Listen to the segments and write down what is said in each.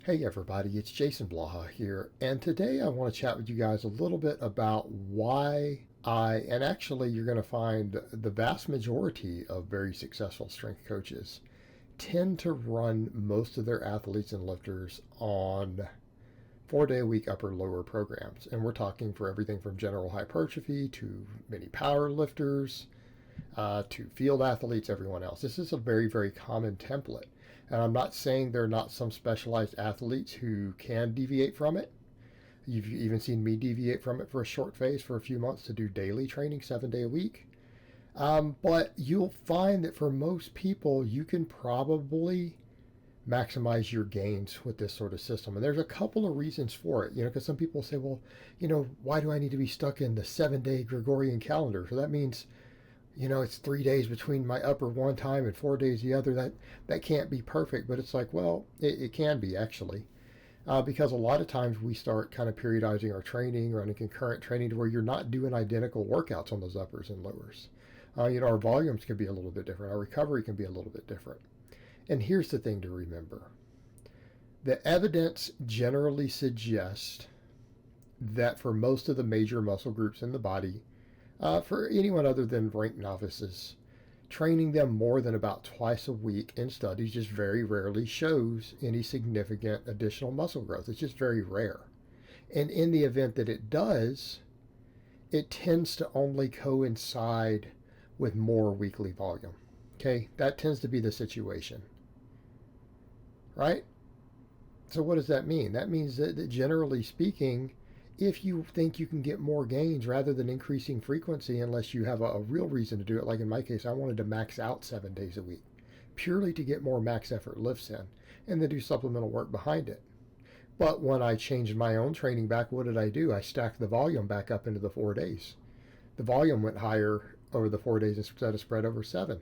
Hey everybody, it's Jason Blaha here, and today I want to chat with you guys a little bit about why and actually you're going to find the vast majority of very successful strength coaches tend to run most of their athletes and lifters on 4 day a week upper lower programs. And we're talking for everything from general hypertrophy to many power lifters to field athletes, everyone else. This is a very, very common template. And I'm not saying there are not some specialized athletes who can deviate from it. You've even seen me deviate from it for a short phase for a few months to do daily training, 7 day a week. But you'll find that for most people, you can probably maximize your gains with this sort of system. And there's a couple of reasons for it, because some people say, well, why do I need to be stuck in the 7 day Gregorian calendar? So that means it's 3 days between my upper one time and 4 days the other. That can't be perfect, but it's like, well, it can be actually, because a lot of times we start kind of periodizing our training, running concurrent training to where you're not doing identical workouts on those uppers and lowers. Our volumes can be a little bit different. Our recovery can be a little bit different. And here's the thing to remember: the evidence generally suggests that for most of the major muscle groups in the body, for anyone other than ranked novices, training them more than about twice a week in studies just very rarely shows any significant additional muscle growth. It's just very rare. And in the event that it does, it tends to only coincide with more weekly volume. Okay, that tends to be the situation, right? So what does that mean? That means that generally speaking, if you think you can get more gains rather than increasing frequency, unless you have a real reason to do it, like in my case, I wanted to max out 7 days a week purely to get more max effort lifts in and then do supplemental work behind it. But when I changed my own training back, what did I do? I stacked the volume back up into the 4 days. The volume went higher over the 4 days instead of spread over 7,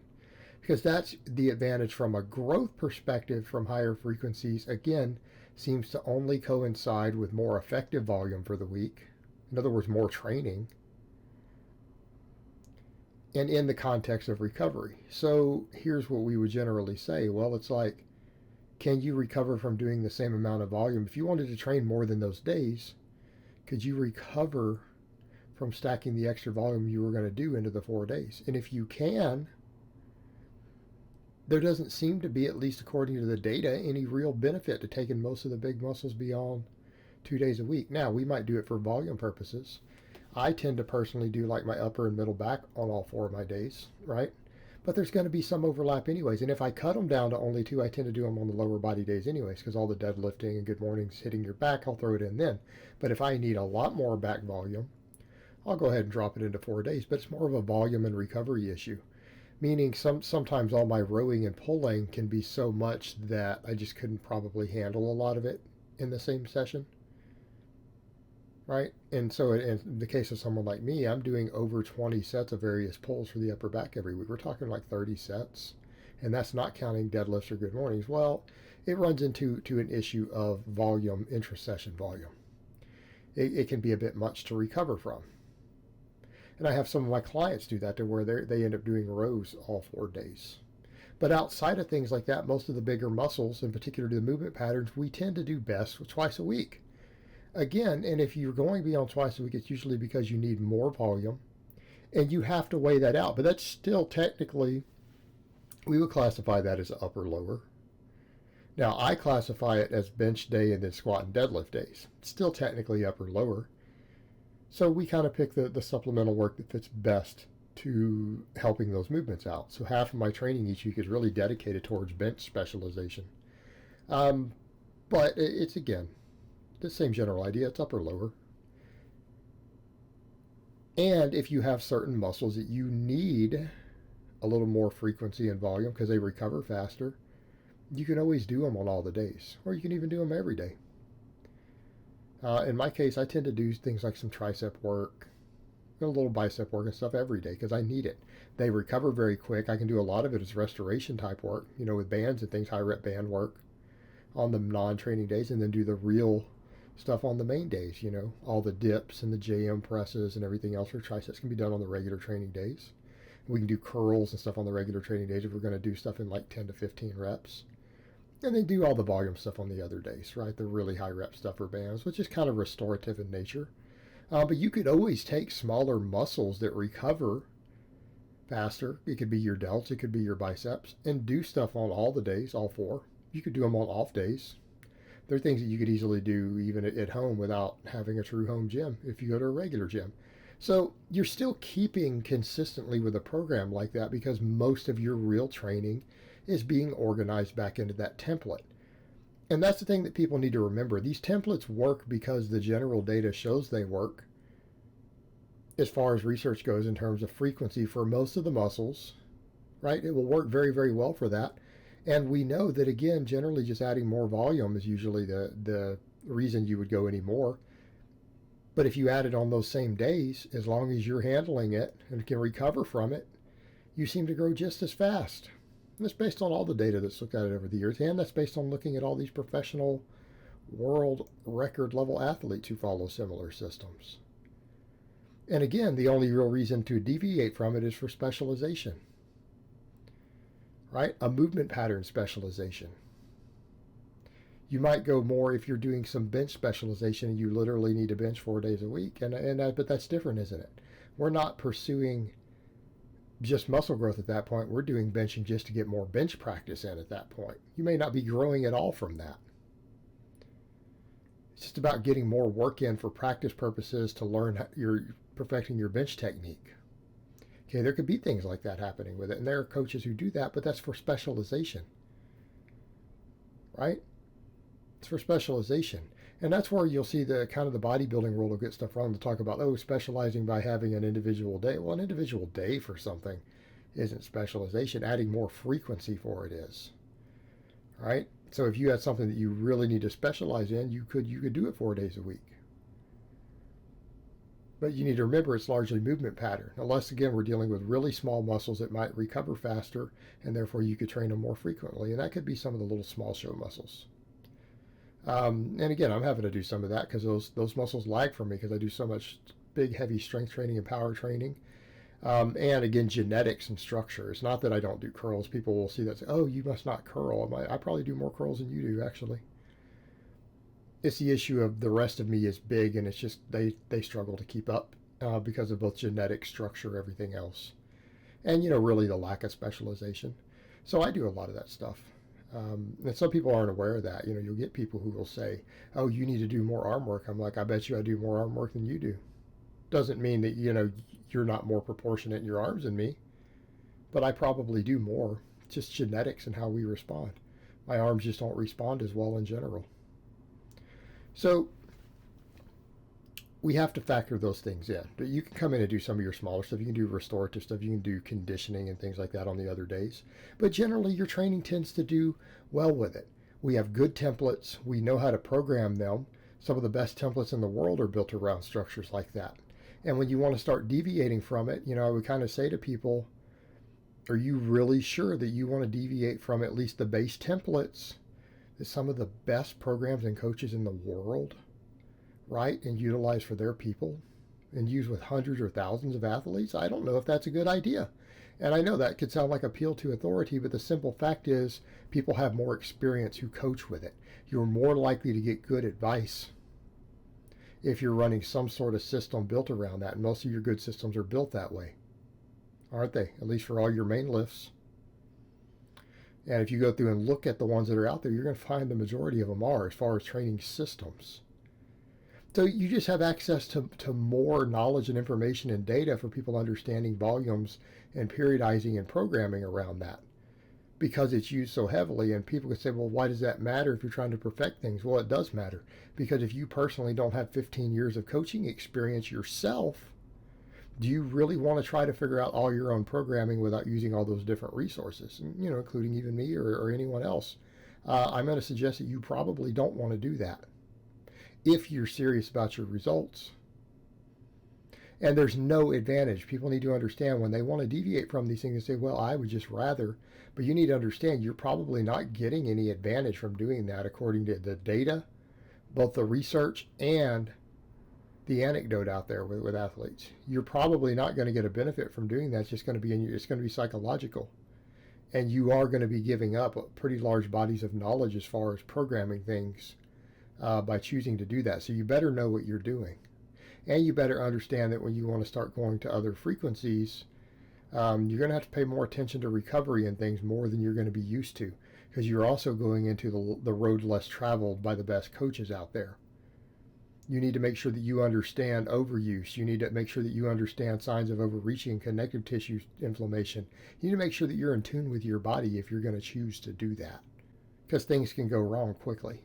because that's the advantage from a growth perspective from higher frequencies. Again, seems to only coincide with more effective volume for the week. In other words, more training. And in the context of recovery. So here's what we would generally say. Well, it's like, can you recover from doing the same amount of volume? If you wanted to train more than those days, could you recover from stacking the extra volume you were going to do into the 4 days? And if you can, there doesn't seem to be, at least according to the data, any real benefit to taking most of the big muscles beyond 2 days a week. Now, we might do it for volume purposes. I tend to personally do like my upper and middle back on all 4 of my days, right? But there's going to be some overlap anyways. And if I cut them down to only 2, I tend to do them on the lower body days anyways, because all the deadlifting and good mornings hitting your back, I'll throw it in then. But if I need a lot more back volume, I'll go ahead and drop it into 4 days. But it's more of a volume and recovery issue. Meaning sometimes all my rowing and pulling can be so much that I just couldn't probably handle a lot of it in the same session, right? And so in the case of someone like me, I'm doing over 20 sets of various pulls for the upper back every week. We're talking like 30 sets, and that's not counting deadlifts or good mornings. Well, it runs into an issue of volume, intra-session volume. It can be a bit much to recover from. And I have some of my clients do that, to where they end up doing rows all 4 days. But outside of things like that, most of the bigger muscles, in particular the movement patterns, we tend to do best with twice a week. Again, and if you're going beyond twice a week, it's usually because you need more volume, and you have to weigh that out. But that's still technically, we would classify that as upper lower. Now, I classify it as bench day and then squat and deadlift days. It's still technically upper lower. So we kind of pick the supplemental work that fits best to helping those movements out. So half of my training each week is really dedicated towards bench specialization. But it's, again, the same general idea. It's upper lower. And if you have certain muscles that you need a little more frequency and volume because they recover faster, you can always do them on all the days. Or you can even do them every day. In my case, I tend to do things like some tricep work, a little bicep work and stuff every day because I need it. They recover very quick. I can do a lot of it as restoration type work, with bands and things, high rep band work on the non-training days, and then do the real stuff on the main days, all the dips and the JM presses and everything else for triceps can be done on the regular training days. We can do curls and stuff on the regular training days if we're going to do stuff in like 10 to 15 reps. And they do all the volume stuff on the other days, right? The really high rep stuff for bands, which is kind of restorative in nature. But you could always take smaller muscles that recover faster. It could be your delts, it could be your biceps, and do stuff on all the days, all four. You could do them on off days. There are things that you could easily do even at home without having a true home gym if you go to a regular gym. So you're still keeping consistently with a program like that because most of your real training is being organized back into that template. And that's the thing that people need to remember. These templates work because the general data shows they work as far as research goes in terms of frequency for most of the muscles, right? It will work very, very well for that. And we know that, again, generally just adding more volume is usually the reason you would go any more. But if you add it on those same days, as long as you're handling it and can recover from it, you seem to grow just as fast. And that's based on all the data that's looked at over the years. And that's based on looking at all these professional world record level athletes who follow similar systems. And again, the only real reason to deviate from it is for specialization, right? A movement pattern specialization. You might go more if you're doing some bench specialization and you literally need to bench 4 days a week. But that's different, isn't it? We're not pursuing just muscle growth at that point. We're doing benching just to get more bench practice in at that point. You may not be growing at all from that. It's just about getting more work in for practice purposes to learn you're perfecting your bench technique. Okay, there could be things like that happening with it, and there are coaches who do that, but that's for specialization, right? It's for specialization. And that's where you'll see the kind of the bodybuilding world will get stuff wrong to talk about, specializing by having an individual day. Well, an individual day for something isn't specialization. Adding more frequency for it is, right? So if you had something that you really need to specialize in, you could do it 4 days a week. But you need to remember it's largely movement pattern. Unless, again, we're dealing with really small muscles that might recover faster, and therefore you could train them more frequently. And that could be some of the little small show muscles. And again, I'm having to do some of that because those muscles lag for me because I do so much big, heavy strength training and power training. And again, genetics and structure. It's not that I don't do curls. People will see that and say, oh, you must not curl. I probably do more curls than you do, actually. It's the issue of the rest of me is big, and it's just they struggle to keep up because of both genetic structure, everything else, and really the lack of specialization. So I do a lot of that stuff, and some people aren't aware of that. You'll get people who will say, "Oh, you need to do more arm work." I'm like, I bet you I do more arm work than you do. Doesn't mean that you're not more proportionate in your arms than me, but I probably do more. It's just genetics and how we respond. My arms just don't respond as well in general. So we have to factor those things in. But you can come in and do some of your smaller stuff. You can do restorative stuff. You can do conditioning and things like that on the other days. But generally, your training tends to do well with it. We have good templates. We know how to program them. Some of the best templates in the world are built around structures like that. And when you want to start deviating from it, I would kind of say to people, are you really sure that you want to deviate from at least the base templates that some of the best programs and coaches in the world write and utilize for their people and use with hundreds or thousands of athletes? I don't know if that's a good idea. And I know that could sound like appeal to authority, but the simple fact is people have more experience who coach with it. You're more likely to get good advice if you're running some sort of system built around that. And most of your good systems are built that way, aren't they? At least for all your main lifts. And if you go through and look at the ones that are out there, you're going to find the majority of them are as far as training systems. So you just have access to more knowledge and information and data for people understanding volumes and periodizing and programming around that because it's used so heavily. And people could say, well, why does that matter if you're trying to perfect things? Well, it does matter because if you personally don't have 15 years of coaching experience yourself, do you really want to try to figure out all your own programming without using all those different resources, including even me or anyone else? I'm going to suggest that you probably don't want to do that if you're serious about your results. And there's no advantage. People need to understand when they want to deviate from these things and say, well, I would just rather, but you need to understand you're probably not getting any advantage from doing that according to the data, both the research and the anecdote out there with athletes. You're probably not going to get a benefit from doing that. It's just going to be it's going to be psychological. And you are going to be giving up pretty large bodies of knowledge as far as programming things by choosing to do that. So you better know what you're doing. And you better understand that when you want to start going to other frequencies, you're going to have to pay more attention to recovery and things more than you're going to be used to, because you're also going into the road less traveled by the best coaches out there. You need to make sure that you understand overuse. You need to make sure that you understand signs of overreaching, connective tissue inflammation. You need to make sure that you're in tune with your body if you're going to choose to do that, because things can go wrong quickly.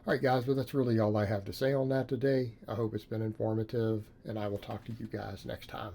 All right, guys, well, that's really all I have to say on that today. I hope it's been informative, and I will talk to you guys next time.